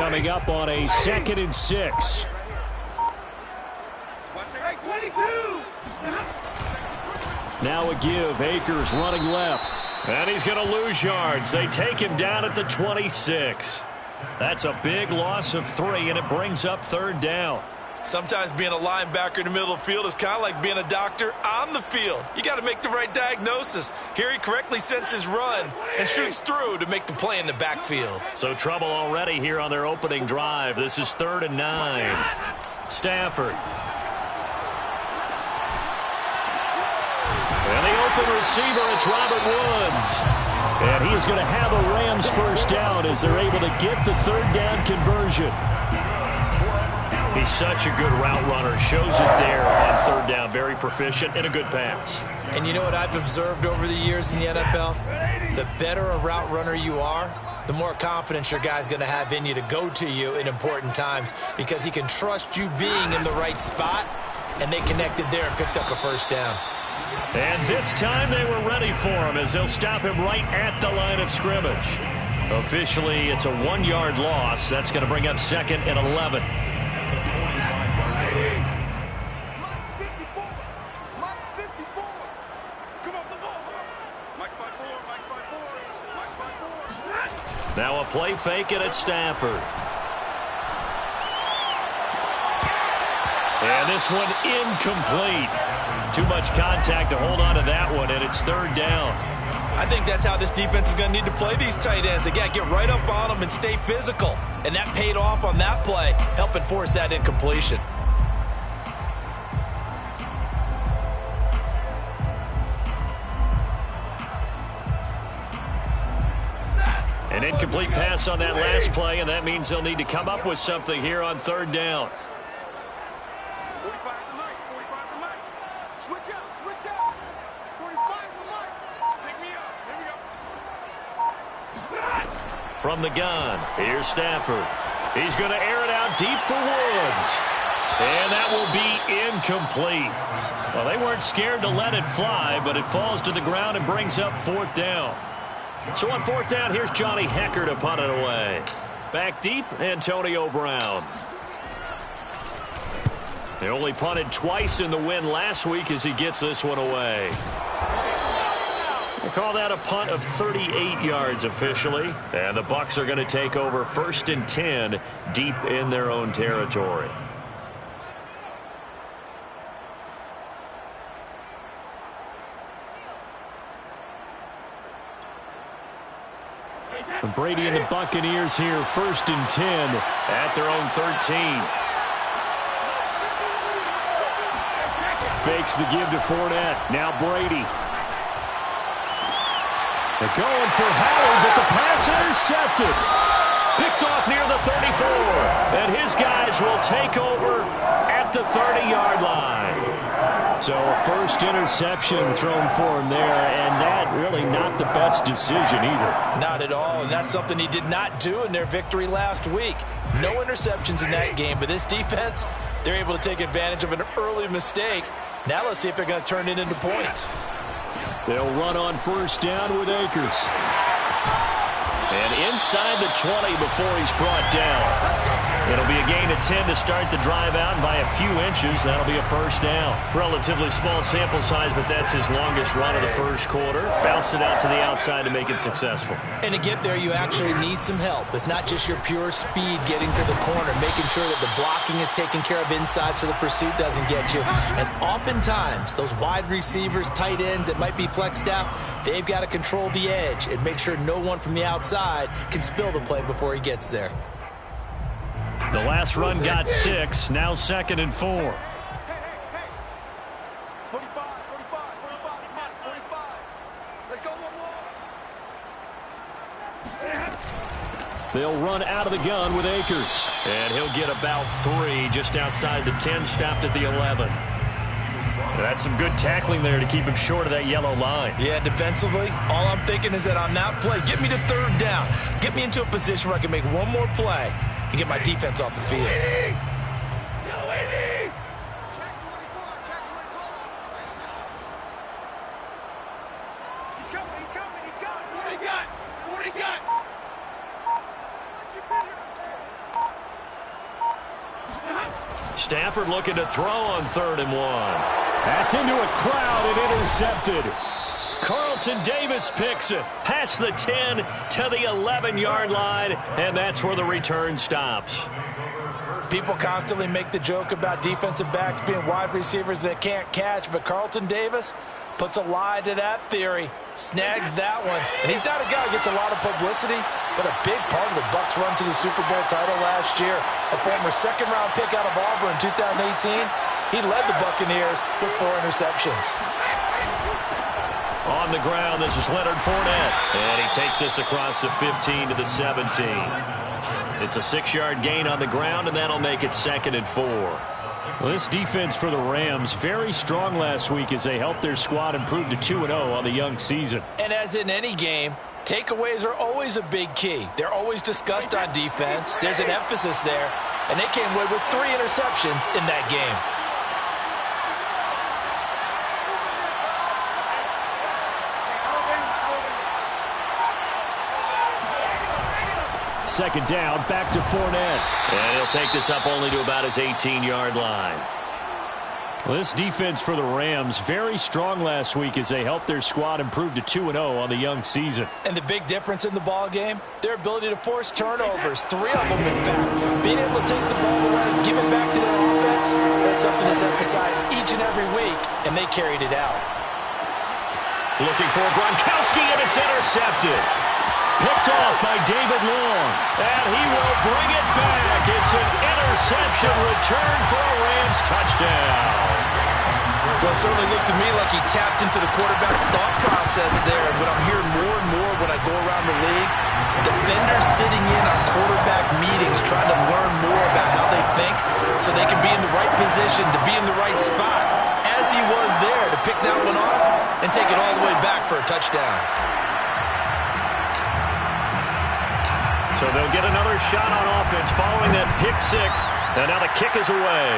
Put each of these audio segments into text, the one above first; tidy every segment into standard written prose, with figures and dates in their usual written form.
coming up on a 2nd and 6. Now a give. Akers running left. And he's going to lose yards. They take him down at the 26. That's a big loss of 3, and it brings up 3rd down. Sometimes being a linebacker in the middle of the field is kind of like being a doctor on the field. You got to make the right diagnosis. Here he correctly sends his run and shoots through to make the play in the backfield. So trouble already here on their opening drive. This is 3rd and 9. Stafford. And the open receiver, it's Robert Woods. And he is going to have a Rams first down as they're able to get the 3rd down conversion. He's such a good route runner. Shows it there on 3rd down. Very proficient and a good pass. And you know what I've observed over the years in the NFL? The better a route runner you are, the more confidence your guy's going to have in you to go to you in important times because he can trust you being in the right spot, and they connected there and picked up a first down. And this time they were ready for him as they'll stop him right at the line of scrimmage. Officially, it's a 1-yard loss. That's going to bring up 2nd and 11. Now a play fake it at Stafford. And this one incomplete. Too much contact to hold on to that one, and it's 3rd down. I think that's how this defense is going to need to play these tight ends. Again, get right up on them and stay physical. And that paid off on that play, helping force that incompletion. An incomplete pass on that last play, and that means they'll need to come up with something here on 3rd down. From the gun, here's Stafford. He's going to air it out deep for Woods. And that will be incomplete. Well, they weren't scared to let it fly, but it falls to the ground and brings up 4th down. So on 4th down, here's Johnny Hekker to punt it away. Back deep, Antonio Brown. They only punted twice in the win last week as he gets this one away. They call that a punt of 38 yards officially. And the Bucs are going to take over 1st and 10 deep in their own territory. Brady and the Buccaneers here, 1st and 10 at their own 13. Fakes the give to Fournette. Now Brady. They're going for Howard, but the pass intercepted. Picked off near the 34. And his guys will take over at the 30-yard line. So a first interception thrown for him there, and that really not the best decision either. Not at all, and that's something he did not do in their victory last week. No interceptions in that game, but this defense, they're able to take advantage of an early mistake. Now let's see if they're going to turn it into points. They'll run on 1st down with Akers. And inside the 20 before he's brought down. It'll be a gain of 10 to start the drive out, and by a few inches, that'll be a first down. Relatively small sample size, but that's his longest run of the first quarter. Bounce it out to the outside to make it successful. And to get there, you actually need some help. It's not just your pure speed getting to the corner, making sure that the blocking is taken care of inside so the pursuit doesn't get you. And oftentimes, those wide receivers, tight ends, it might be flex staff, they've got to control the edge and make sure no one from the outside can spill the play before he gets there. The last run got 6, now 2nd and 4. 45, 45, 45, 45. Let's go, one more. They'll run out of the gun with Akers. And he'll get about 3 just outside the 10, stopped at the 11. That's some good tackling there to keep him short of that yellow line. Yeah, defensively, all I'm thinking is that on that play, get me to 3rd down. Get me into a position where I can make one more play and get my defense off the field. Stafford looking to throw on 3rd and 1. That's into a crowd and intercepted. Carlton Davis picks it past the 10 to the 11-yard line, and that's where the return stops. People constantly make the joke about defensive backs being wide receivers that can't catch, but Carlton Davis puts a lie to that theory, snags that one. And he's not a guy who gets a lot of publicity, but a big part of the Bucs' run to the Super Bowl title last year. A former second-round pick out of Auburn in 2018, he led the Buccaneers with 4 interceptions. On the ground, this is Leonard Fournette, and he takes this across the 15 to the 17. It's a 6-yard gain on the ground, and that'll make it 2nd and 4. Well, this defense for the Rams, very strong last week as they helped their squad improve to 2-0 on the young season. And as in any game, takeaways are always a big key. They're always discussed on defense. There's an emphasis there, and they came away with 3 interceptions in that game. Second down, back to Fournette. And he'll take this up only to about his 18-yard line. Well, this defense for the Rams, very strong last week as they helped their squad improve to 2-0 on the young season. And the big difference in the ball game, their ability to force turnovers, 3 of them in fact. Being able to take the ball away and give it back to their offense, that's something that's emphasized each and every week, and they carried it out. Looking for Gronkowski, and it's intercepted. Picked off by David Long, and he will bring it back. It's an interception return for a Rams touchdown. Well, it certainly looked to me like he tapped into the quarterback's thought process there. And what I'm hearing more and more when I go around the league, defenders sitting in on quarterback meetings trying to learn more about how they think so they can be in the right position to be in the right spot, as he was there to pick that one off and take it all the way back for a touchdown. So they'll get another shot on offense following that pick 6, and now the kick is away.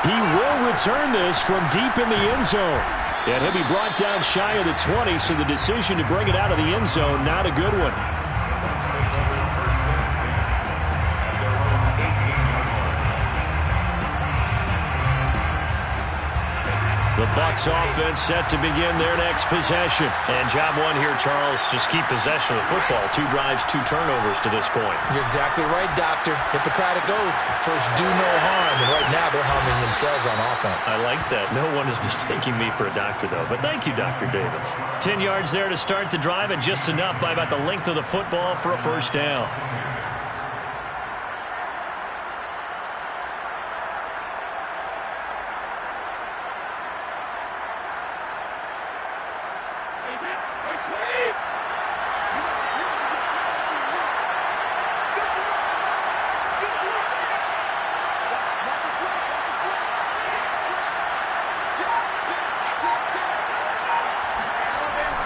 He will return this from deep in the end zone. And he'll be brought down shy of the 20, so the decision to bring it out of the end zone, not a good one. The Bucs offense set to begin their next possession. And job 1 here, Charles, just keep possession of the football. 2 drives, 2 turnovers to this point. You're exactly right, Doctor. Hippocratic oath. First, do no harm. And right now, they're harming themselves on offense. I like that. No one is mistaking me for a doctor, though. But thank you, Dr. Davis. 10 yards there to start the drive, and just enough by about the length of the football for a first down.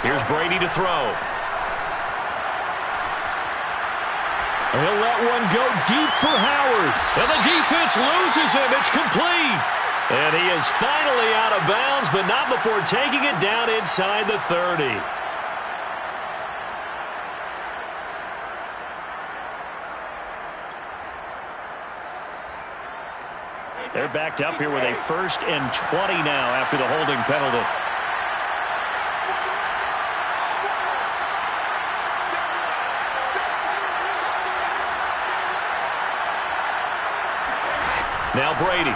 Here's Brady to throw. He'll let one go deep for Howard. And the defense loses him. It's complete. And he is finally out of bounds, but not before taking it down inside the 30. They're backed up here with a 1st and 20 now after the holding penalty. Now Brady.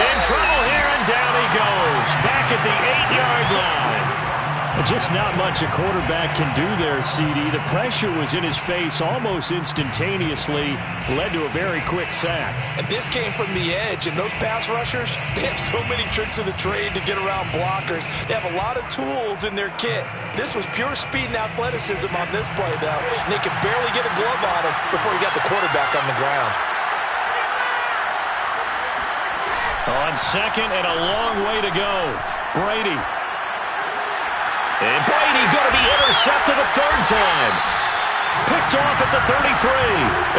In trouble here, and down he goes. Back at the 8-yard line. Just not much a quarterback can do there, CD. The pressure was in his face almost instantaneously. Led to a very quick sack. And this came from the edge, and those pass rushers, they have so many tricks of the trade to get around blockers. They have a lot of tools in their kit. This was pure speed and athleticism on this play, though. And they could barely get a glove on him before he got the quarterback on the ground. On 2nd and a long way to go. Brady. And Brady going to be intercepted a 3rd time. Picked off at the 33.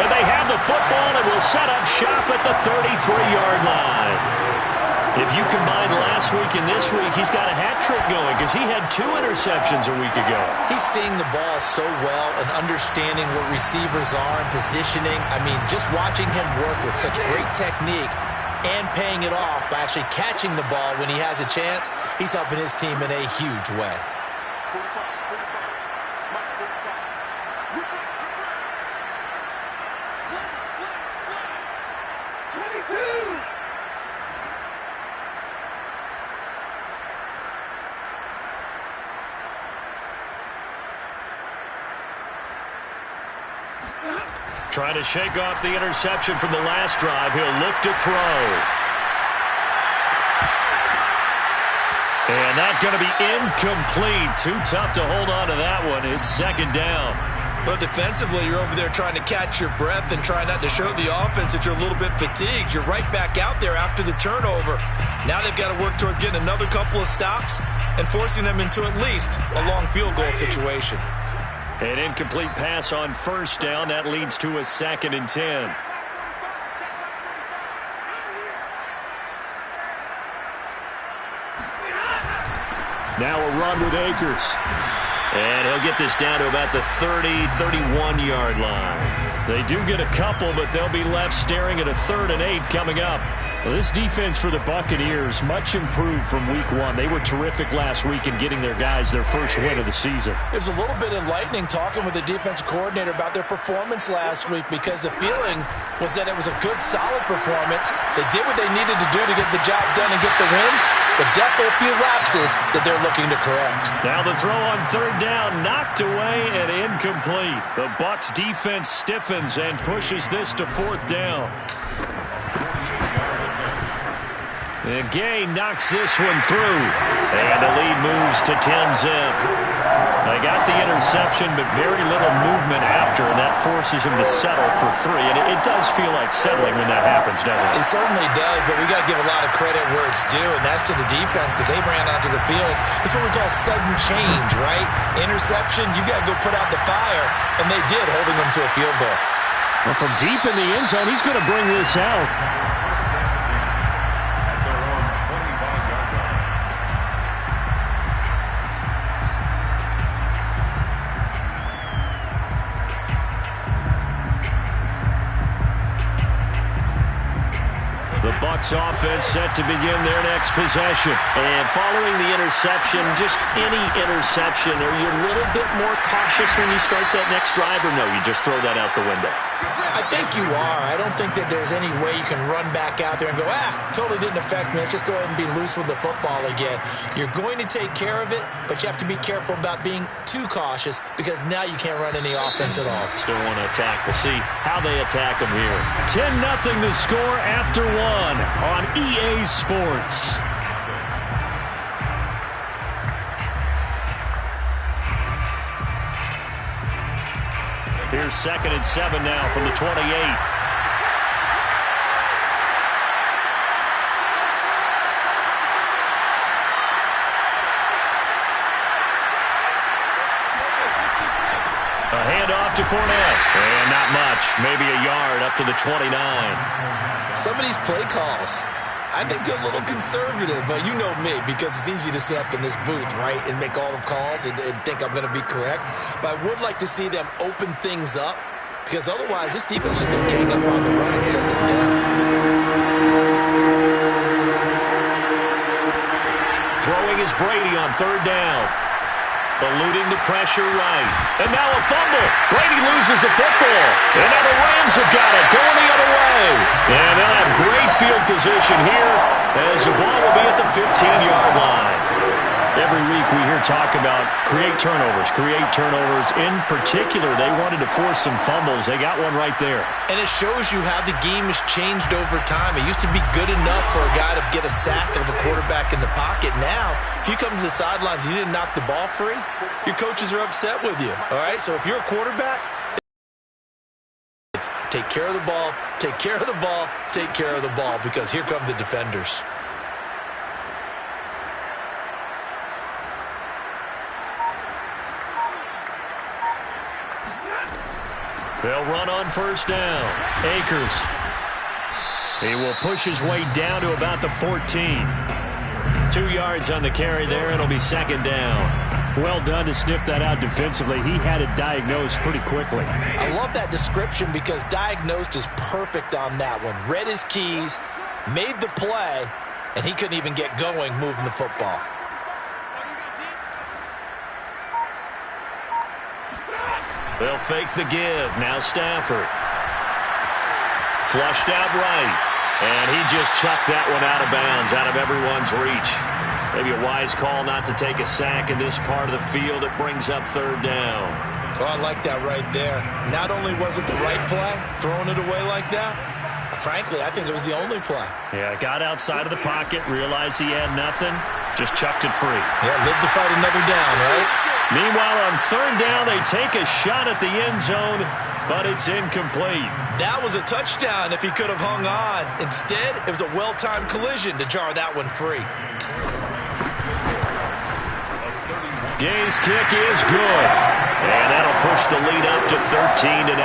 And they have the football and will set up shop at the 33-yard line. If you combine last week and this week, he's got a hat trick going because he had 2 interceptions a week ago. He's seeing the ball so well and understanding what receivers are and positioning. I mean, just watching him work with such great technique and paying it off by actually catching the ball when he has a chance, he's helping his team in a huge way. Trying to shake off the interception from the last drive. He'll look to throw. And that's going to be incomplete. Too tough to hold on to that one. It's second down. But defensively, you're over there trying to catch your breath and try not to show the offense that you're a little bit fatigued. You're right back out there after the turnover. Now they've got to work towards getting another couple of stops and forcing them into at least a long field goal situation. An incomplete pass on first down. That leads to a 2nd and 10. Now a run with Akers. And he'll get this down to about the 30, 31-yard line. They do get a couple, but they'll be left staring at a 3rd and 8 coming up. Well, this defense for the Buccaneers, much improved from week 1. They were terrific last week in getting their guys their first win of the season. It was a little bit enlightening talking with the defensive coordinator about their performance last week because the feeling was that it was a good, solid performance. They did what they needed to do to get the job done and get the win, but definitely a few lapses that they're looking to correct. Now the throw on 3rd down, knocked away and incomplete. The Bucs defense stiffens and pushes this to 4th down. And Gay knocks this one through. And the lead moves to 10-zip. They got the interception, but very little movement after, and that forces him to settle for 3. And it does feel like settling when that happens, doesn't it? It certainly does, but we got to give a lot of credit where it's due, and that's to the defense because they ran onto the field. It's what we call sudden change, right? Interception, you got to go put out the fire, and they did, holding them to a field goal. Well, from deep in the end zone, he's going to bring this out. The Bucs offense set to begin their next possession. And following the interception, just any interception, are you a little bit more cautious when you start that next drive, or no, you just throw that out the window? I think you are. I don't think that there's any way you can run back out there and go, totally didn't affect me. Let's just go ahead and be loose with the football again. You're going to take care of it, but you have to be careful about being too cautious because now you can't run any offense at all. Still want to attack. We'll see how they attack them here. 10-0 the score after 1 on EA Sports. Here's 2nd and 7 now from the 28. A handoff to Fournette. And not much. Maybe a yard up to the 29. Some of these play calls, I think they're a little conservative, but you know me, because it's easy to sit up in this booth, right, and make all the calls and think I'm going to be correct. But I would like to see them open things up, because otherwise this defense just going to gang up on the run and send them down. Throwing is Brady on 3rd down. Eluding the pressure right. And now a fumble. Brady loses the football. And now the Rams have got it. Going the other way. And they'll have great field position here as the ball will be at the 15-yard line. Every week we hear talk about create turnovers. In particular, they wanted to force some fumbles. They got one right there. And it shows you how the game has changed over time. It used to be good enough for a guy to get a sack of a quarterback in the pocket. Now, if you come to the sidelines and you didn't knock the ball free, your coaches are upset with you. All right? So if you're a quarterback, take care of the ball, take care of the ball, take care of the ball, because here come the defenders. They'll run on 1st down. Akers. He will push his way down to about the 14. 2 yards on the carry there. It'll be second down. Well done to sniff that out defensively. He had it diagnosed pretty quickly. I love that description because diagnosed is perfect on that one. Read his keys, made the play, and he couldn't even get going moving the football. They'll fake the give. Now Stafford. Flushed out right. And he just chucked that one out of bounds, out of everyone's reach. Maybe a wise call not to take a sack in this part of the field. It brings up third down. Oh, I like that right there. Not only was it the right play, throwing it away like that, frankly, I think it was the only play. Yeah, got outside of the pocket, realized he had nothing, just chucked it free. Yeah, live to fight another down, right? Meanwhile, on third down, they take a shot at the end zone, but it's incomplete. That was a touchdown if he could have hung on. Instead, it was a well-timed collision to jar that one free. Gay's kick is good, and that'll push the lead up to 13-0.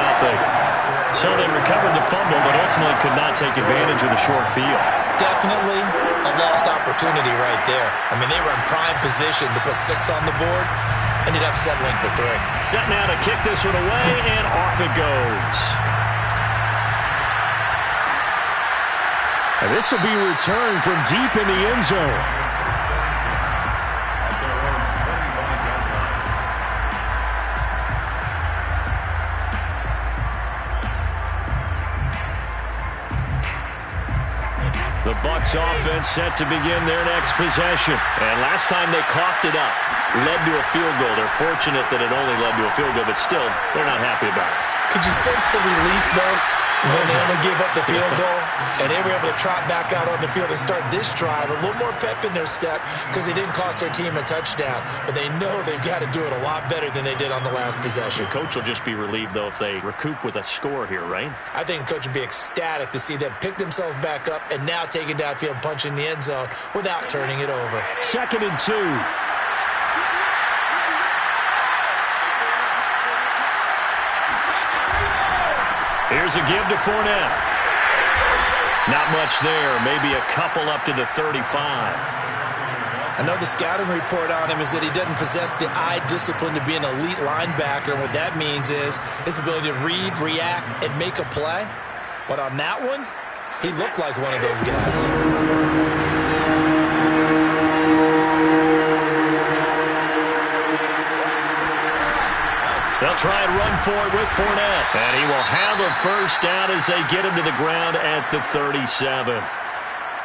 So they recovered the fumble, but ultimately could not take advantage of the short field. Definitely a lost opportunity right there. I mean, they were in prime position to put 6 on the board. Ended up settling for 3. Set now to kick this one away, and off it goes. And this will be returned from deep in the end zone. The Bucs offense set to begin their next possession. And last time they coughed it up, led to a field goal. They're fortunate that it only led to a field goal, but still, they're not happy about it. Could you sense the relief, though, when they only gave up the field goal? And they were able to trot back out on the field and start this drive. A little more pep in their step because they didn't cost their team a touchdown. But they know they've got to do it a lot better than they did on the last possession. The coach will just be relieved, though, if they recoup with a score here, right? I think the coach would be ecstatic to see them pick themselves back up and now take it downfield and punch in the end zone without turning it over. 2nd and 2. Here's a give to Fournette. Not much there. Maybe a couple up to the 35. I know the scouting report on him is that he doesn't possess the eye discipline to be an elite linebacker. And what that means is his ability to read, react, and make a play. But on that one, he looked like one of those guys. They'll try and run for it with Fournette. And he will have a first down as they get him to the ground at the 37.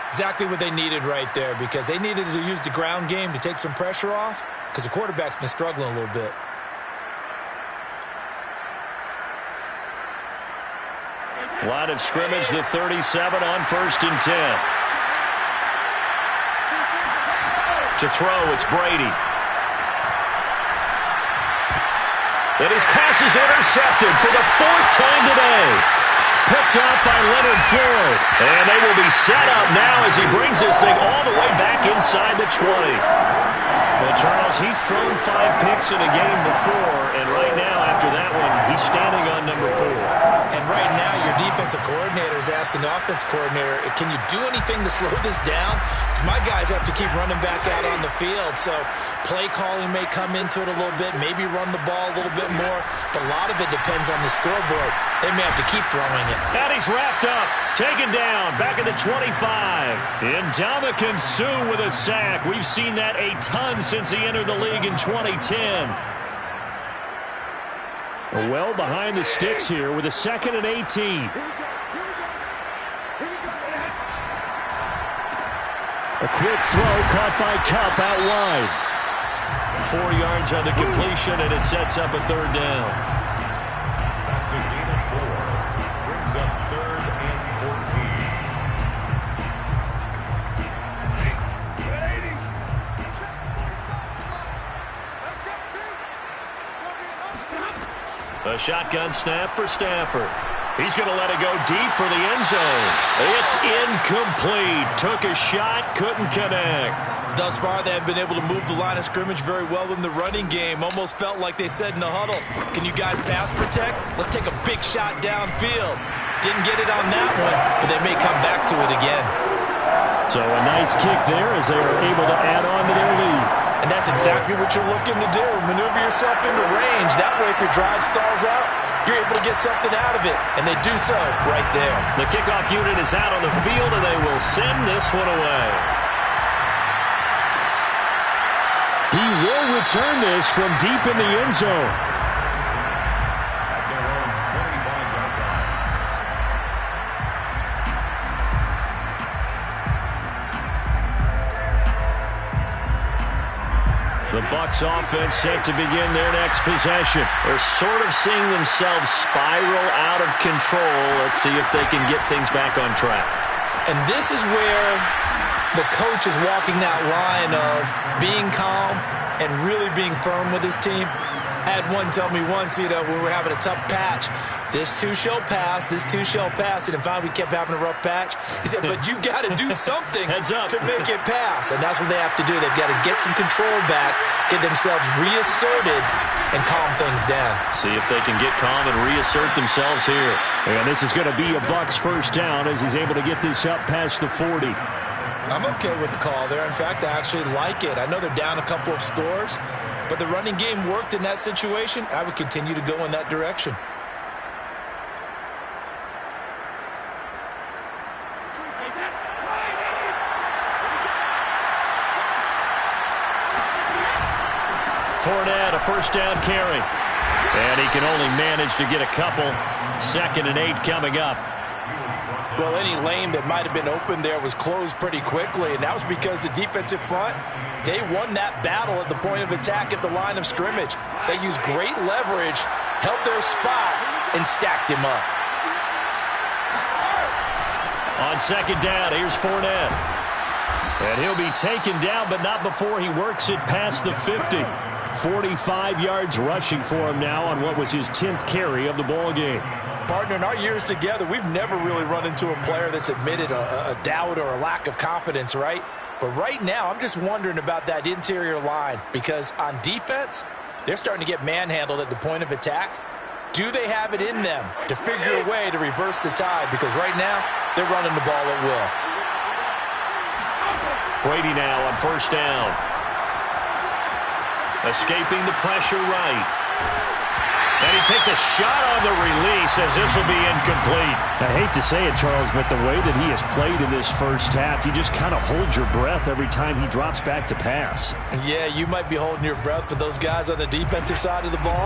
Exactly what they needed right there because they needed to use the ground game to take some pressure off because the quarterback's been struggling a little bit. Line of scrimmage, the 37 on 1st and 10. To throw, it's Brady. And his pass is intercepted for the 4th time today. Picked up by Leonard Floyd. And they will be set up now as he brings this thing all the way back inside the 20. Well, Charles, he's thrown 5 picks in a game before, and right now, after that one, he's standing on number 4. And right now, your defensive coordinator is asking the offense coordinator, can you do anything to slow this down? Because my guys have to keep running back out on the field. So play calling may come into it a little bit, maybe run the ball a little bit more, but a lot of it depends on the scoreboard. They may have to keep throwing it. And he's wrapped up, taken down, back at the 25. Ndamukong Suh with a sack. We've seen that a ton since he entered the league in 2010. Well behind the sticks here with a 2nd and 18. A quick throw caught by Kupp out wide. 4 yards on the completion, and it sets up a 3rd down. That's a gain of 4. Brings up 3rd and 14. A shotgun snap for Stafford. He's going to let it go deep for the end zone. It's incomplete. Took a shot, couldn't connect. Thus far, they have been able to move the line of scrimmage very well in the running game. Almost felt like they said in the huddle, can you guys pass protect? Let's take a big shot downfield. Didn't get it on that one, but they may come back to it again. So a nice kick there as they are able to add on to their lead. And that's exactly what you're looking to do. Maneuver yourself into range. That way, if your drive stalls out, you're able to get something out of it. And they do so right there. The kickoff unit is out on the field, and they will send this one away. He will return this from deep in the end zone. The Bucs offense set to begin their next possession. They're sort of seeing themselves spiral out of control. Let's see if they can get things back on track. And this is where the coach is walking that line of being calm and really being firm with his team. I had one tell me once, when we were having a tough patch, this too shall pass, this too shall pass. And finally we kept having a rough patch. He said, but you got to do something to make it pass. And that's what they have to do. They've got to get some control back, get themselves reasserted, and calm things down. See if they can get calm and reassert themselves here. And this is going to be a Bucs first down as he's able to get this up past the 40. I'm okay with the call there. In fact, I actually like it. I know they're down a couple of scores, but the running game worked in that situation. I would continue to go in that direction. Fournette, a first down carry. And he can only manage to get a couple. 2nd and 8 coming up. Well, any lane that might have been open there was closed pretty quickly, and that was because the defensive front, they won that battle at the point of attack at the line of scrimmage. They used great leverage, held their spot, and stacked him up. On 2nd down, here's Fournette. And he'll be taken down, but not before he works it past the 50. 45 yards rushing for him now on what was his 10th carry of the ball game. Partner, in our years together, we've never really run into a player that's admitted a doubt or a lack of confidence, right? But right now, I'm just wondering about that interior line because on defense, they're starting to get manhandled at the point of attack. Do they have it in them to figure a way to reverse the tide? Because right now, they're running the ball at will. Brady now on first down. Escaping the pressure right. And he takes a shot on the release as this will be incomplete. I hate to say it, Charles, but the way that he has played in this first half, you just kind of hold your breath every time he drops back to pass. Yeah, you might be holding your breath, but those guys on the defensive side of the ball,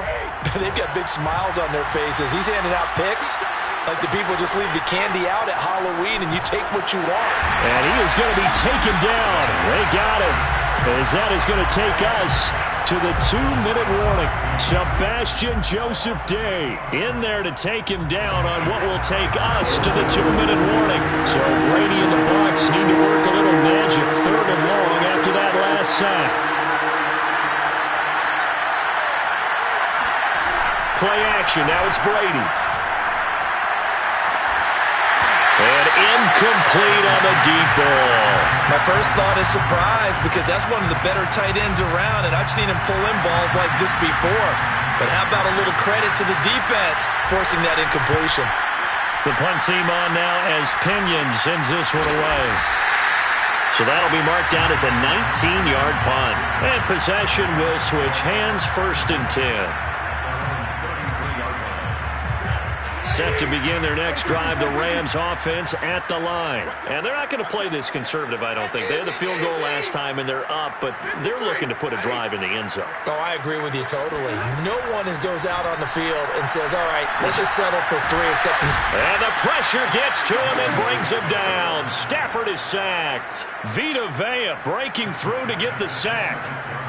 they've got big smiles on their faces. He's handing out picks like the people just leave the candy out at Halloween and you take what you want. And he is going to be taken down. They got him. As that is going to take us to the 2-minute warning. Sebastian Joseph Day in there to take him down on what will take us to the 2-minute warning. So Brady and the Bucs need to work a little magic 3rd and long after that last sack. Play action. Now it's Brady. And incomplete on the deep ball. My first thought is surprise because that's one of the better tight ends around, and I've seen him pull in balls like this before. But how about a little credit to the defense forcing that incompletion? The punt team on now as Pinion sends this one away. So that'll be marked down as a 19-yard punt. And possession will switch hands, 1st and 10. Set to begin their next drive, the Rams offense at the line. And they're not going to play this conservative, I don't think. They had the field goal last time, and they're up, but they're looking to put a drive in the end zone. Oh, I agree with you totally. No one goes out on the field and says, all right, let's just settle for 3 acceptance. And the pressure gets to him and brings him down. Stafford is sacked. Vita Vea breaking through to get the sack.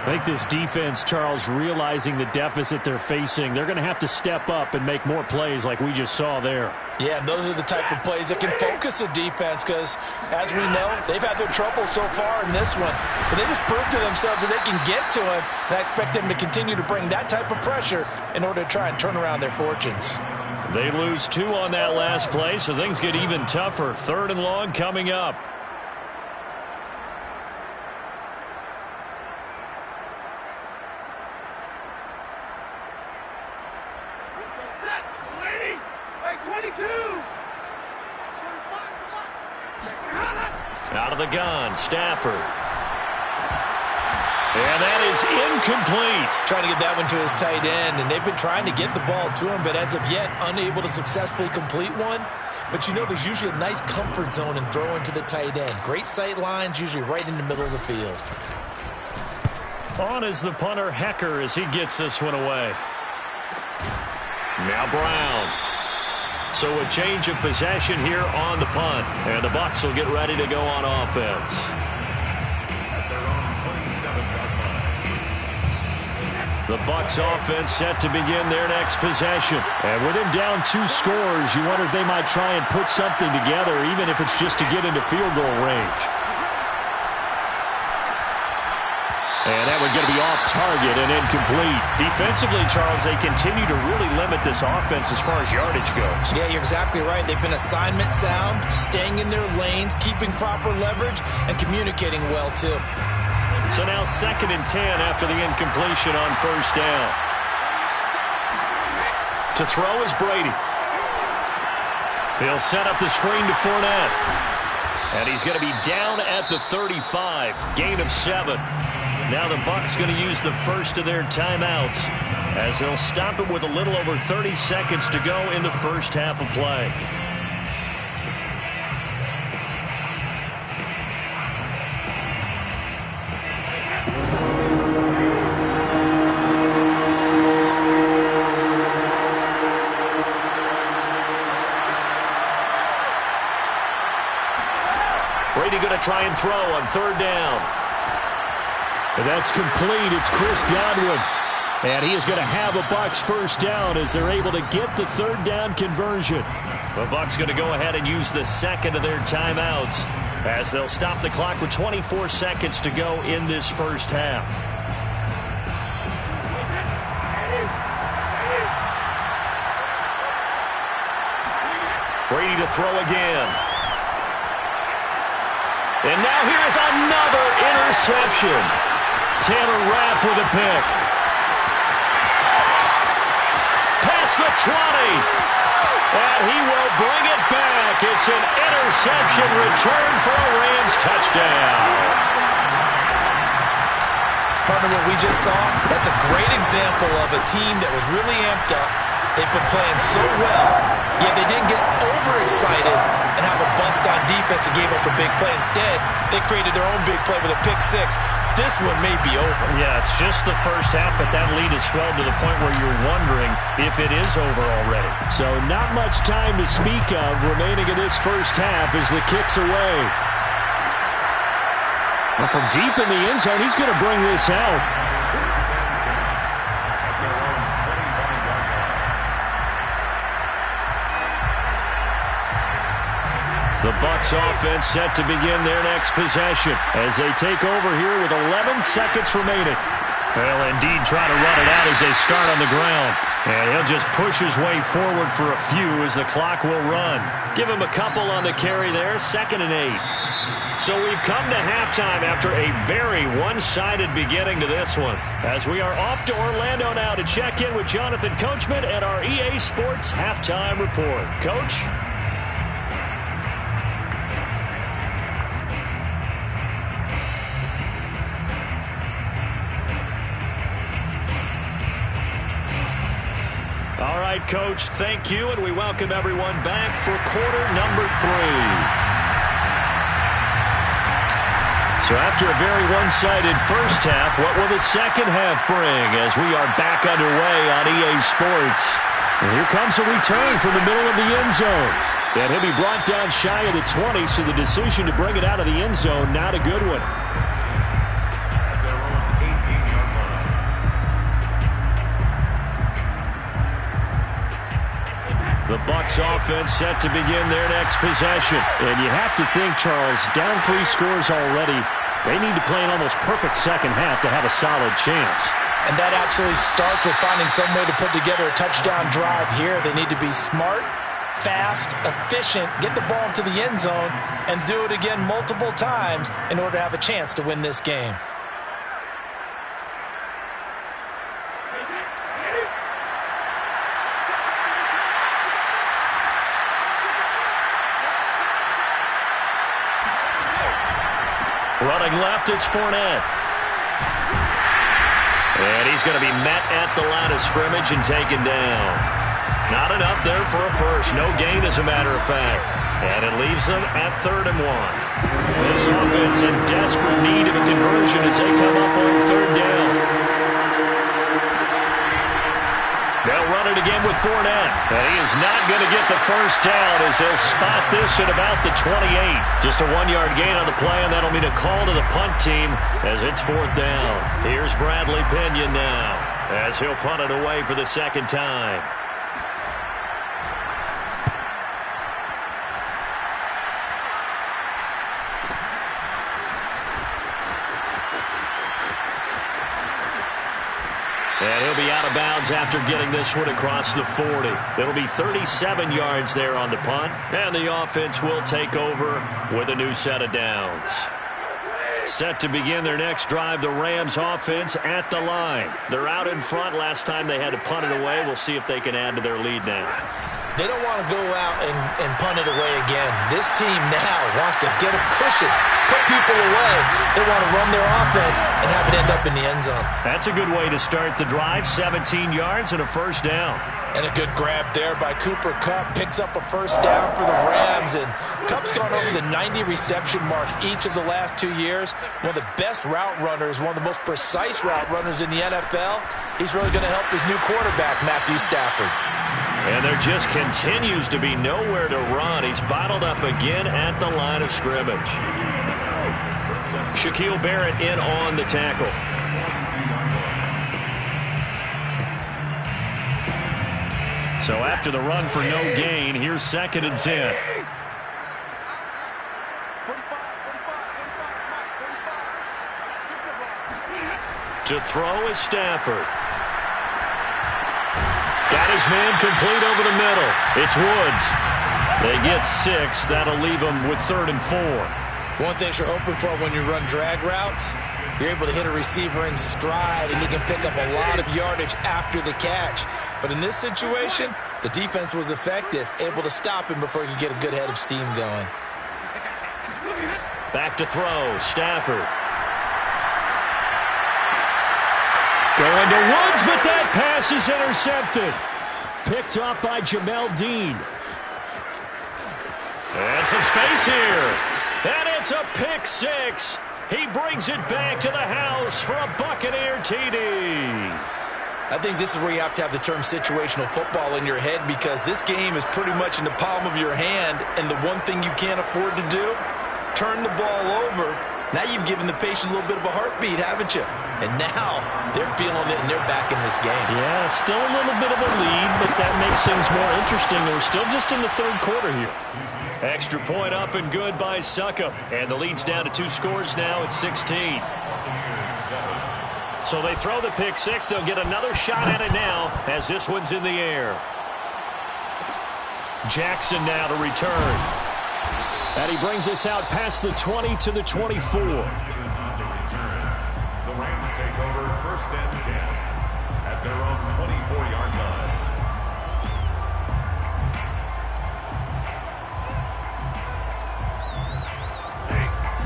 I think this defense, Charles, realizing the deficit they're facing, they're going to have to step up and make more plays like we just saw there. Yeah, and those are the type of plays that can focus a defense because, as we know, they've had their trouble so far in this one. But they just proved to themselves that they can get to him, and I expect them to continue to bring that type of pressure in order to try and turn around their fortunes. They lose 2 on that last play, so things get even tougher. 3rd and long coming up. Out of the gun, Stafford. And that is incomplete. Trying to get that one to his tight end, and they've been trying to get the ball to him, but as of yet, unable to successfully complete one. But you know, there's usually a nice comfort zone in throwing to the tight end. Great sight lines, usually right in the middle of the field. On is the punter, Hecker, as he gets this one away. Now Brown. So a change of possession here on the punt. And the Bucs will get ready to go on offense. At their own 27-yard line. The Bucs offense set to begin their next possession. And with him down 2 scores, you wonder if they might try and put something together, even if it's just to get into field goal range. And that one going to be off target and incomplete. Defensively, Charles, they continue to really limit this offense as far as yardage goes. Yeah, you're exactly right. They've been assignment sound, staying in their lanes, keeping proper leverage, and communicating well, too. So now 2nd and 10 after the incompletion on first down. To throw is Brady. He'll set up the screen to Fournette. And he's going to be down at the 35. Gain of 7. Now the Bucs going to use the first of their timeouts as they'll stop it with a little over 30 seconds to go in the first half of play. Brady going to try and throw on 3rd down. And that's complete. It's Chris Godwin. And he is going to have a Bucs first down as they're able to get the 3rd down conversion. The Bucs going to go ahead and use the 2nd of their timeouts as they'll stop the clock with 24 seconds to go in this first half. Brady to throw again. And now here is another interception. Taylor Rapp with a pick. Past the 20. And he will bring it back. It's an interception return for a Rams touchdown. Partner, what we just saw, that's a great example of a team that was really amped up. They've been playing so well, yet they didn't get overexcited and have a bust on defense and gave up a big play. Instead, they created their own big play with a pick 6. This one may be over. Yeah, it's just the first half, but that lead has swelled to the point where you're wondering if it is over already. So not much time to speak of remaining in this first half as the kick's away. Well, from deep in the end zone, he's going to bring this out. The Bucs offense set to begin their next possession as they take over here with 11 seconds remaining. They'll indeed try to run it out as they start on the ground. And he'll just push his way forward for a few as the clock will run. Give him a couple on the carry there, 2nd and 8. So we've come to halftime after a very one-sided beginning to this one. As we are off to Orlando now to check in with Jonathan Coachman and our EA Sports Halftime Report. Coach? All right, Coach, thank you, and we welcome everyone back for quarter number 3. So after a very one-sided first half, what will the second half bring as we are back underway on EA Sports? And here comes a return from the middle of the end zone. And he'll be brought down shy of the 20, so the decision to bring it out of the end zone, not a good one. The Bucs offense set to begin their next possession. And you have to think, Charles, down 3 scores already. They need to play an almost perfect second half to have a solid chance. And that absolutely starts with finding some way to put together a touchdown drive here. They need to be smart, fast, efficient, get the ball to the end zone, and do it again multiple times in order to have a chance to win this game. Running left, it's Fournette. And he's going to be met at the line of scrimmage and taken down. Not enough there for a first. No gain, as a matter of fact. And it leaves them at 3rd and 1. This offense in desperate need of a conversion as they come up on 3rd down. They'll run it again with Fournette. And he is not going to get the first down as they'll spot this at about the 28. Just a 1-yard gain on the play, and that'll mean a call to the punt team as it's 4th down. Here's Bradley Pinion now as he'll punt it away for the 2nd time. And he'll be out of bounds after getting this one across the 40. It'll be 37 yards there on the punt. And the offense will take over with a new set of downs. Set to begin their next drive, the Rams offense at the line. They're out in front. Last time they had to punt it away. We'll see if they can add to their lead now. They don't want to go out and punt it away again. This team now wants to get a cushion, put people away. They want to run their offense and have it end up in the end zone. That's a good way to start the drive. 17 yards and a first down. And a good grab there by Cooper Kupp. Picks up a first down for the Rams. And Kupp's gone over the 90 reception mark each of the last 2 years. One of the best route runners, one of the most precise route runners in the NFL. He's really going to help his new quarterback, Matthew Stafford. And there just continues to be nowhere to run. He's bottled up again at the line of scrimmage. Shaquille Barrett in on the tackle. So after the run for no gain, here's 2nd and 10. To throw is Stafford. Got his man complete over the middle. It's Woods. They get 6. That'll leave them with 3rd and 4. One thing you're hoping for when you run drag routes, you're able to hit a receiver in stride, and he can pick up a lot of yardage after the catch. But in this situation, the defense was effective, able to stop him before he could get a good head of steam going. Back to throw, Stafford. Going to Woods, but that pass is intercepted. Picked off by Jamel Dean. And some space here. And it's a pick 6. He brings it back to the house for a Buccaneer TD. I think this is where you have to have the term situational football in your head, because this game is pretty much in the palm of your hand, and the one thing you can't afford to do, turn the ball over. Now you've given the patient a little bit of a heartbeat, haven't you? And now they're feeling it, and they're back in this game. Yeah, still a little bit of a lead, but that makes things more interesting. We're still just in the 3rd quarter here. Extra point up and good by Succop. And the lead's down to 2 scores now at 16. So they throw the pick 6. They'll get another shot at it now as this one's in the air. Jackson now to return. And he brings us out past the 20 to the 24. The Rams take over 1st and 10 at their own 24-yard line.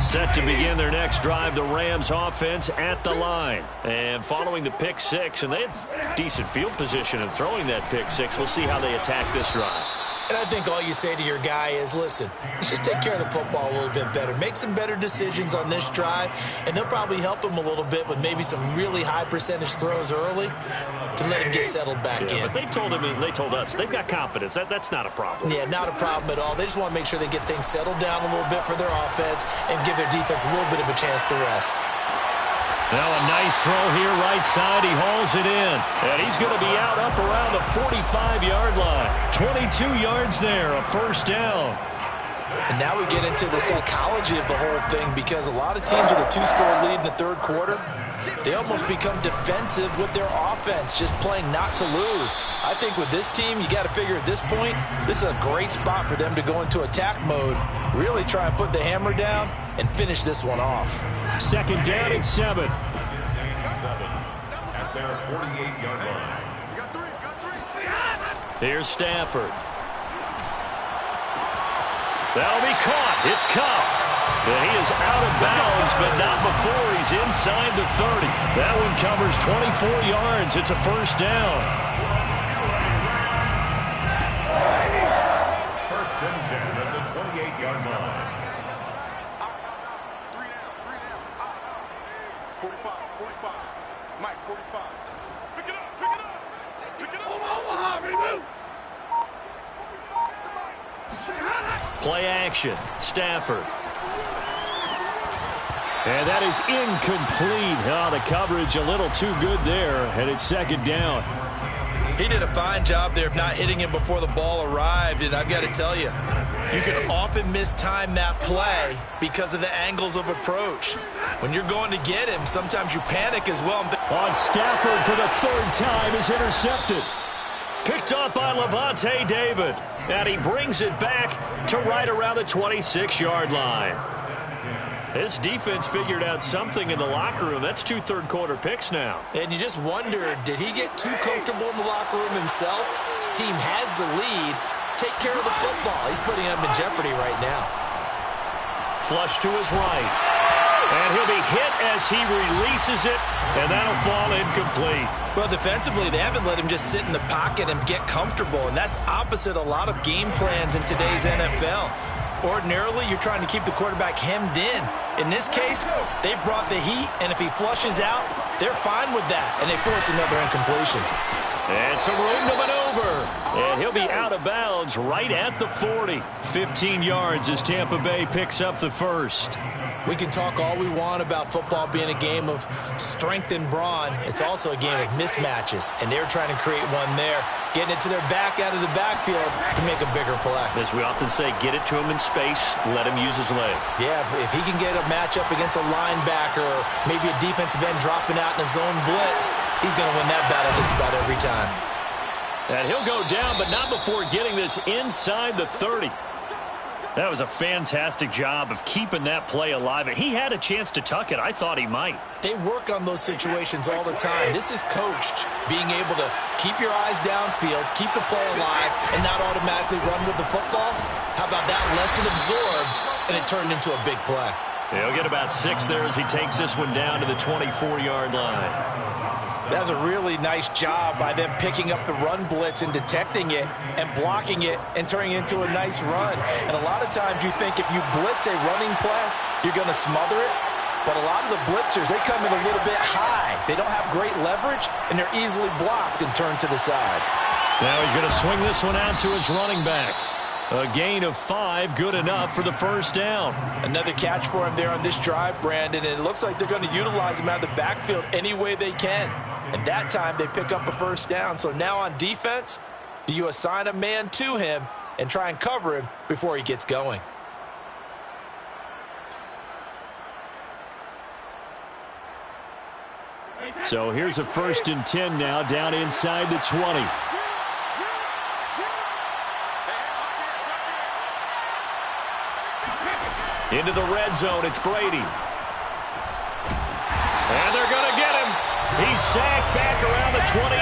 Set to begin their next drive, the Rams offense at the line. And following the pick 6, and they have decent field position in throwing that pick 6. We'll see how they attack this drive. And I think all you say to your guy is, listen, let's just take care of the football a little bit better. Make some better decisions on this drive, and they'll probably help him a little bit with maybe some really high percentage throws early to let him get settled back in. But they told him, and they told us, they've got confidence. That's not a problem. Yeah, not a problem at all. They just want to make sure they get things settled down a little bit for their offense and give their defense a little bit of a chance to rest. Now a nice throw here right side. He hauls it in. And he's going to be out up around the 45-yard line. 22 yards there, a first down. And now we get into the psychology of the whole thing, because a lot of teams with a 2-score lead in the 3rd quarter, they almost become defensive with their offense, just playing not to lose. I think with this team, you got to figure at this point, this is a great spot for them to go into attack mode, really try and put the hammer down and finish this one off. 2nd down and 7. 7 at their 48-yard line. Here's Stafford. That'll be caught. It's Kupp. And he is out of bounds, but not before he's inside the 30. That one covers 24 yards. It's a first down. First and 10 at the 28-yard line. 45, 45. Mike, 45. Pick it up, pick it up. Pick it up. Play action. Stafford. And that is incomplete. Oh, the coverage a little too good there, and it's second down. He did a fine job there of not hitting him before the ball arrived, and I've got to tell you, you can often mistime that play because of the angles of approach. When you're going to get him, sometimes you panic as well. On Stafford for the third time is intercepted. Picked up by Levante David, and he brings it back to right around the 26-yard line. This defense figured out something in the locker room. That's 2 third-quarter picks now. And you just wonder, did he get too comfortable in the locker room himself? His team has the lead. Take care of the football. He's putting them in jeopardy right now. Flush to his right. And he'll be hit as he releases it, and that'll fall incomplete. Well, defensively, they haven't let him just sit in the pocket and get comfortable, and that's opposite a lot of game plans in today's NFL. Ordinarily, you're trying to keep the quarterback hemmed in. In this case, they've brought the heat, and if he flushes out, they're fine with that, and they force another incompletion. And some room to maneuver. And he'll be out of bounds right at the 40. 15 yards as Tampa Bay picks up the first. We can talk all we want about football being a game of strength and brawn. It's also a game of mismatches, and they're trying to create one there, getting it to their back out of the backfield to make a bigger play. As we often say, get it to him in space, let him use his leg. Yeah, if he can get a matchup against a linebacker or maybe a defensive end dropping out in a zone blitz, he's going to win that battle just about every time. And he'll go down, but not before getting this inside the 30. That was a fantastic job of keeping that play alive. He had a chance to tuck it. I thought he might. They work on those situations all the time. This is coached, being able to keep your eyes downfield, keep the play alive, and not automatically run with the football. How about that lesson absorbed, and it turned into a big play. He'll get about 6 there as he takes this one down to the 24-yard line. That's a really nice job by them picking up the run blitz and detecting it and blocking it and turning it into a nice run. And a lot of times you think if you blitz a running play, you're going to smother it. But a lot of the blitzers, they come in a little bit high. They don't have great leverage, and they're easily blocked and turned to the side. Now he's going to swing this one out to his running back. A gain of 5, good enough for the first down. Another catch for him there on this drive, Brandon, and it looks like they're going to utilize him out of the backfield any way they can. And that time they pick up a first down. So now on defense, do you assign a man to him and try and cover him before he gets going? So here's a 1st and 10 now, down inside the 20. Into the red zone, it's Brady. And they're going to get him. He's sacked back around the 28.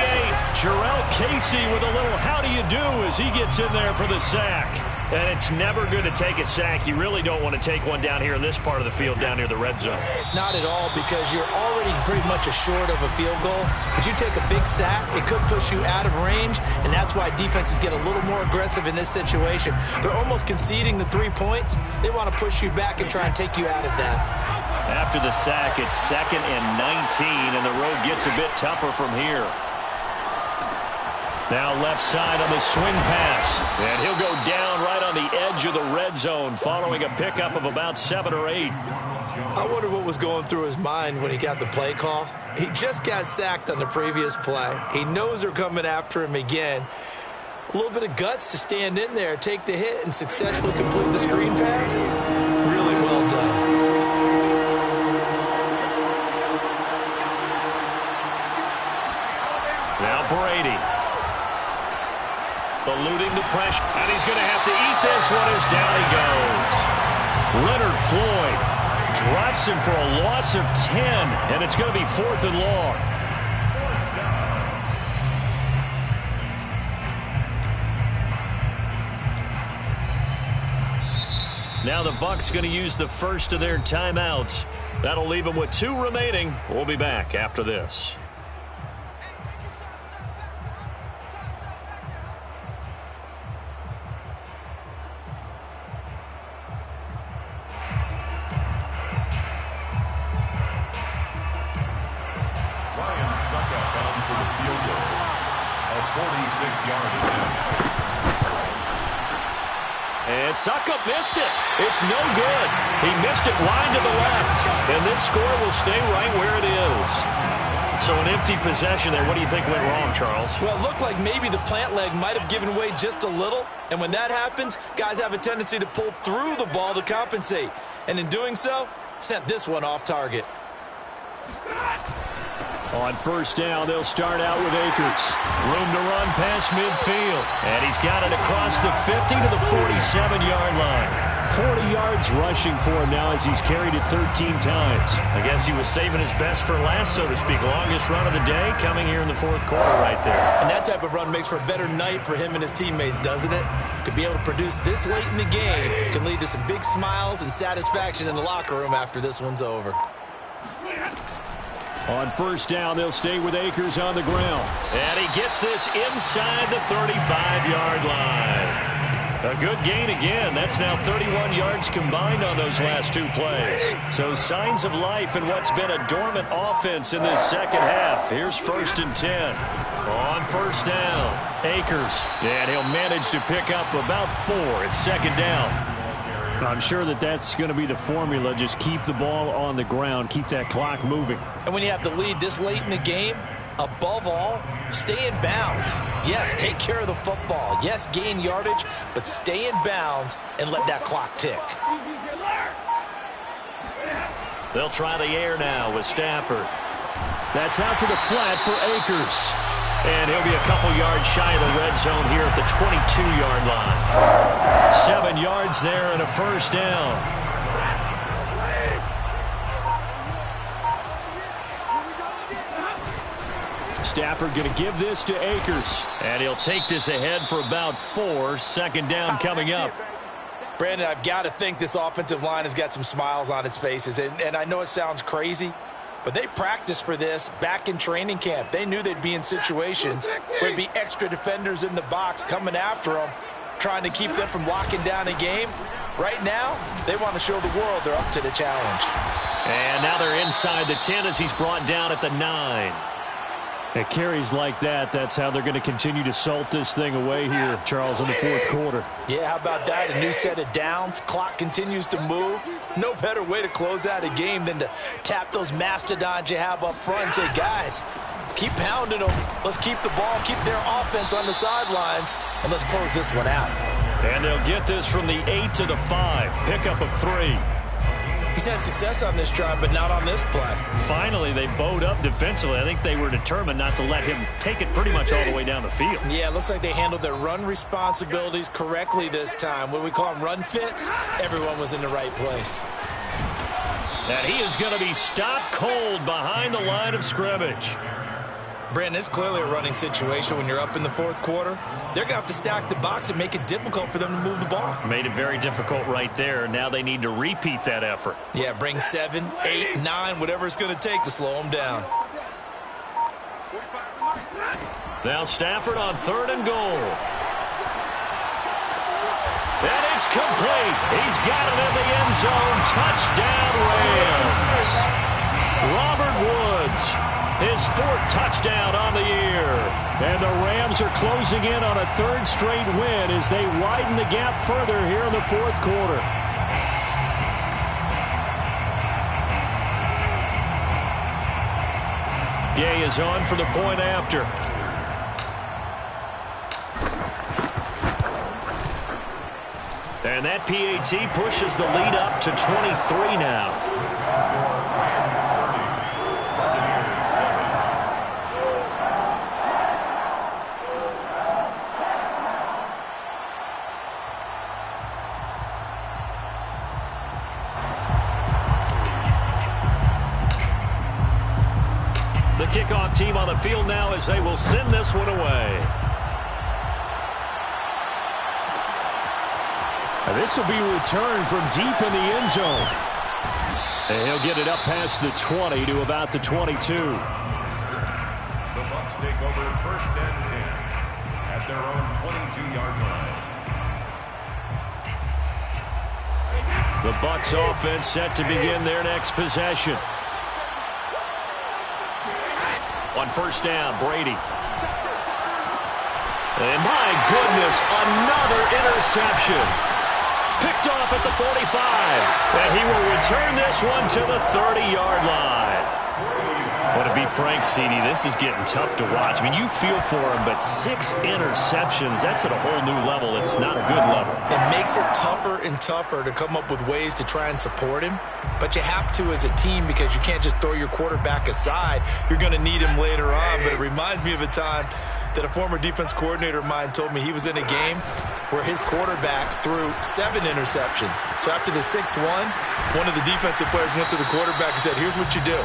Jurrell Casey with a little how do you do as he gets in there for the sack. And it's never good to take a sack. You really don't want to take one down here in this part of the field, down near the red zone. Not at all, because you're already pretty much assured of a field goal. But you take a big sack, it could push you out of range, and that's why defenses get a little more aggressive in this situation. They're almost conceding the 3 points. They want to push you back and try and take you out of that. After the sack, it's 2nd and 19, and the road gets a bit tougher from here. Now left side on the swing pass, and he'll go down right on the edge of the red zone following a pickup of about 7 or 8. I wonder what was going through his mind when he got the play call. He just got sacked on the previous play. He knows they're coming after him again. A little bit of guts to stand in there, take the hit, and successfully complete the screen pass. Really well done. Now Brady. Eluding the pressure, and he's going to have to eat this one as down he goes. Leonard Floyd drops him for a loss of 10, and it's going to be 4th and long. Now the Bucs going to use the first of their timeouts. That'll leave them with 2 remaining. We'll be back after this. Ryan Suckup on for the field goal. A 46-yard attempt. And Suckup missed it. It's no good. He missed it wide to the left. And this score will stay right where it is. So an empty possession there. What do you think went wrong, Charles? Well, it looked like maybe the plant leg might have given way just a little. And when that happens, guys have a tendency to pull through the ball to compensate. And in doing so, sent this one off target. On first down, they'll start out with Akers. Room to run past midfield. And he's got it across the 50 to the 47-yard line. 40 yards rushing for him now as he's carried it 13 times. I guess he was saving his best for last, so to speak. Longest run of the day coming here in the fourth quarter right there. And that type of run makes for a better night for him and his teammates, doesn't it? To be able to produce this late in the game can lead to some big smiles and satisfaction in the locker room after this one's over. On first down, they'll stay with Akers on the ground. And he gets this inside the 35-yard line. A good gain again. That's now 31 yards combined on those last 2 plays. So signs of life in what's been a dormant offense in this second half. Here's 1st and 10. On first down, Akers. And he'll manage to pick up about 4 at 2nd down. I'm sure that's going to be the formula. Just keep the ball on the ground. Keep that clock moving. And when you have the lead this late in the game, above all, stay in bounds. Yes, take care of the football. Yes, gain yardage, but stay in bounds and let that clock tick. They'll try the air now with Stafford. That's out to the flat for Akers. And he'll be a couple yards shy of the red zone here at the 22-yard line. 7 yards there and a first down. Stafford going to give this to Akers. And he'll take this ahead for about 4. 2nd down coming up. Brandon, I've got to think this offensive line has got some smiles on its faces. And I know it sounds crazy, but they practiced for this back in training camp. They knew they'd be in situations where there'd be extra defenders in the box coming after them, trying to keep them from locking down a game. Right now, they want to show the world they're up to the challenge. And now they're inside the 10 as he's brought down at the 9. It carries like that. That's how they're going to continue to salt this thing away here, Charles, in the fourth quarter. Yeah, how about that? A new set of downs. Clock continues to move. No better way to close out a game than to tap those mastodons you have up front and say, guys, keep pounding them. Let's keep the ball, keep their offense on the sidelines, and let's close this one out. And they'll get this from the 8 to the 5. Pickup of 3. He's had success on this drive, but not on this play. Finally, they bowed up defensively. I think they were determined not to let him take it pretty much all the way down the field. Yeah, it looks like they handled their run responsibilities correctly this time. What we call them run fits, everyone was in the right place. And he is going to be stopped cold behind the line of scrimmage. Brandon, it's clearly a running situation when you're up in the fourth quarter. They're going to have to stack the box and make it difficult for them to move the ball. Made it very difficult right there. Now they need to repeat that effort. Yeah, bring 7, 8, 9, whatever it's going to take to slow them down. Now Stafford on 3rd and goal. And it's complete. He's got it in the end zone. Touchdown, Rams. Robert Woods. His 4th touchdown on the year. And the Rams are closing in on a 3rd straight win as they widen the gap further here in the fourth quarter. Gay is on for the point after. And that PAT pushes the lead up to 23 now. The kickoff team on the field now as they will send this one away. This will be returned from deep in the end zone. And he'll get it up past the 20 to about the 22. The Bucs take over 1st and 10 at their own 22-yard line. The Bucs offense set to begin their next possession. On 1st down, Brady. And my goodness, another interception. Picked off at the 45. And he will return this one to the 30-yard line. Well, to be frank, CD, this is getting tough to watch. I mean, you feel for him, but 6 interceptions, that's at a whole new level. It's not a good level. It makes it tougher and tougher to come up with ways to try and support him. But you have to as a team because you can't just throw your quarterback aside. You're going to need him later on. But it reminds me of a time that a former defense coordinator of mine told me he was in a game where his quarterback threw 7 interceptions. So after the 6-1, one of the defensive players went to the quarterback and said, here's what you do.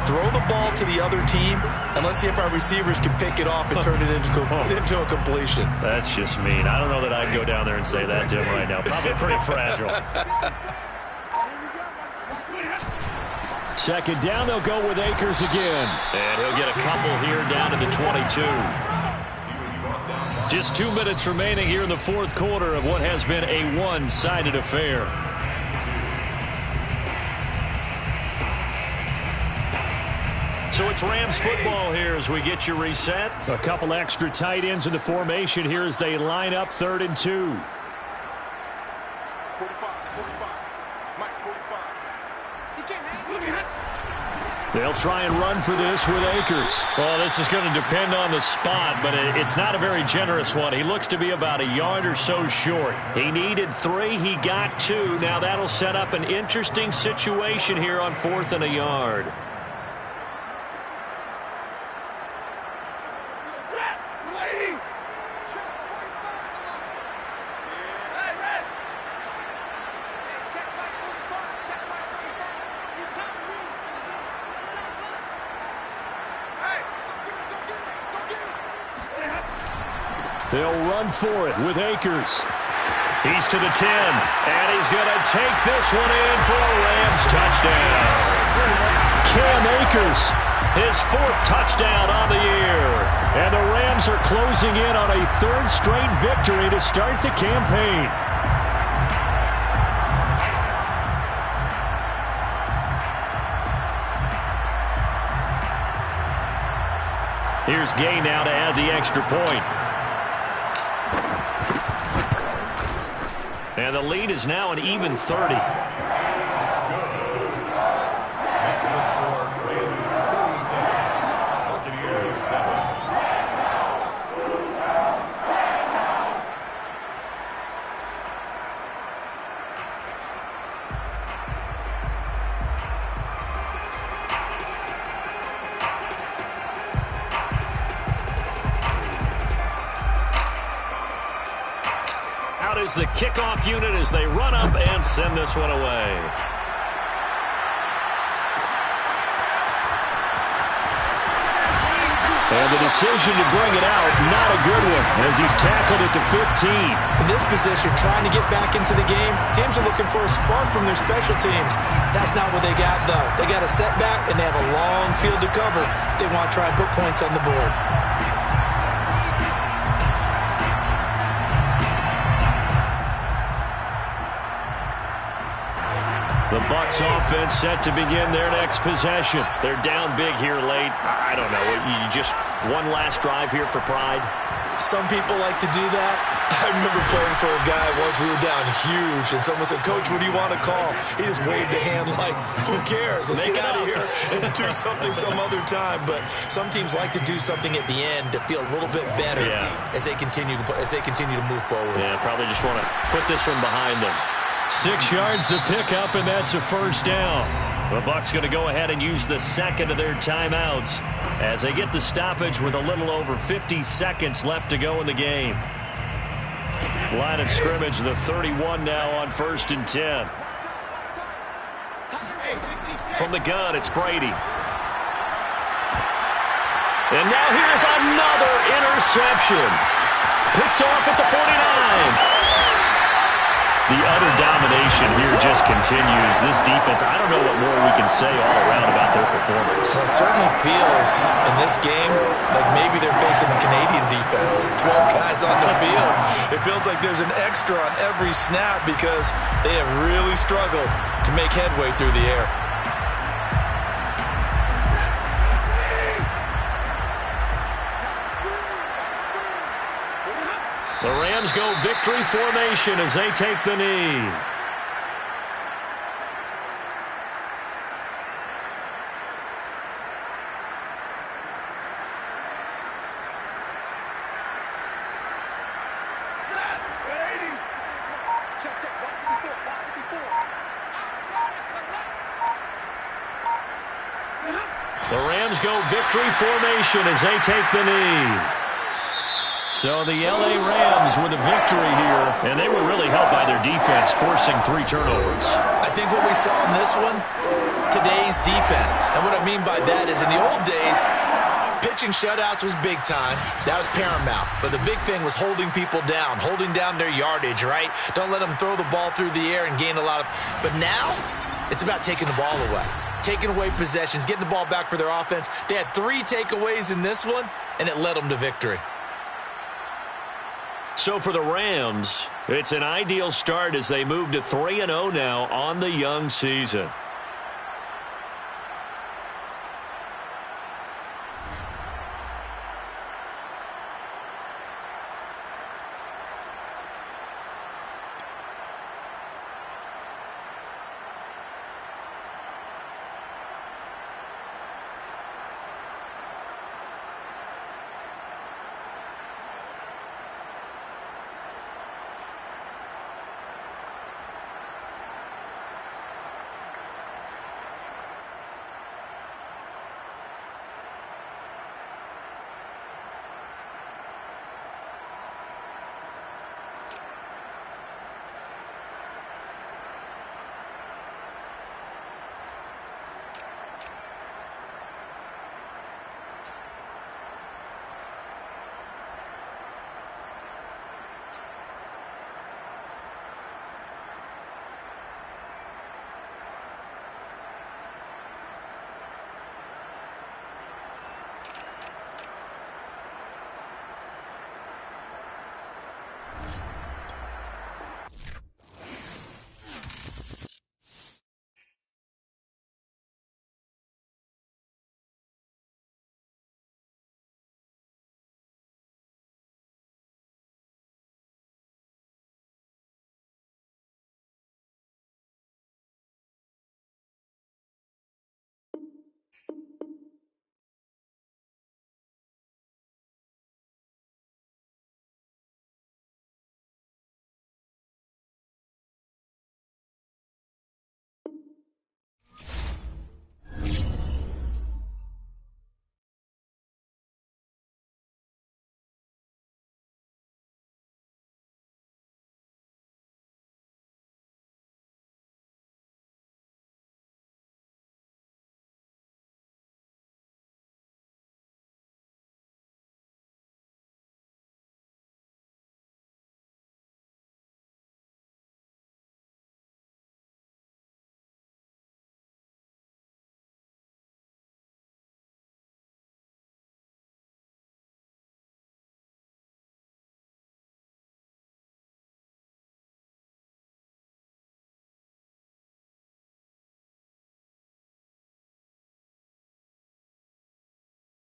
Throw the ball to the other team, and let's see if our receivers can pick it off and turn it into a completion. That's just mean. I don't know that I'd go down there and say that to him right now. Probably pretty fragile. 2nd down, they'll go with Akers again. And he'll get a couple here down to the 22. Just 2 minutes remaining here in the 4th quarter of what has been a one-sided affair. So it's Rams football here as we get you reset. A couple extra tight ends in the formation here as they line up 3rd and 2. 45. Mike, 45. They'll try and run for this with Akers. Well, this is going to depend on the spot, but it's not a very generous one. He looks to be about a yard or so short. He needed 3. He got 2. Now that'll set up an interesting situation here on 4th and a yard. They'll run for it with Akers. He's to the 10, and he's going to take this one in for a Rams touchdown. Cam Akers, his 4th touchdown on the year. And the Rams are closing in on a 3rd straight victory to start the campaign. Here's Gay now to add the extra point. And the lead is now an even 30. Makes the score Rams 37, Buccaneers 7. Is the kickoff unit as they run up and send this one away. And the decision to bring it out, not a good one, as he's tackled at the 15. In this position, trying to get back into the game, teams are looking for a spark from their special teams. That's not what they got, though. They got a setback, and they have a long field to cover if they want to try and put points on the board. The Bucs offense set to begin their next possession. They're down big here late. I don't know. You just one last drive here for pride? Some people like to do that. I remember playing for a guy once. We were down huge, and someone said, "Coach, what do you want to call?" He just waved a hand like, who cares? Let's get out of here and do something some other time. But some teams like to do something at the end to feel a little bit better as they continue to move forward. Yeah, probably just want to put this one behind them. 6 yards to pick up, and that's a 1st down. The Bucs going to go ahead and use the 2nd of their timeouts as they get the stoppage with a little over 50 seconds left to go in the game. Line of scrimmage, the 31 now on 1st and 10. From the gun, it's Brady. And now here's another interception. Picked off at the 49. The utter domination here just continues. This defense, I don't know what more we can say all around about their performance. Well, it certainly feels in this game like maybe they're facing a Canadian defense. 12 guys on the field. It feels like there's an extra on every snap because they have really struggled to make headway through the air. The Rams go victory formation as they take the knee. The Rams go victory formation as they take the knee. So the L.A. Rams with a victory here, and they were really helped by their defense, forcing 3 turnovers. I think what we saw in this one, today's defense. And what I mean by that is in the old days, pitching shutouts was big time. That was paramount. But the big thing was holding people down, holding down their yardage, right? Don't let them throw the ball through the air and gain a lot of... But now, it's about taking the ball away. Taking away possessions, getting the ball back for their offense. They had 3 takeaways in this one, and it led them to victory. So for the Rams, it's an ideal start as they move to 3-0 now on the young season.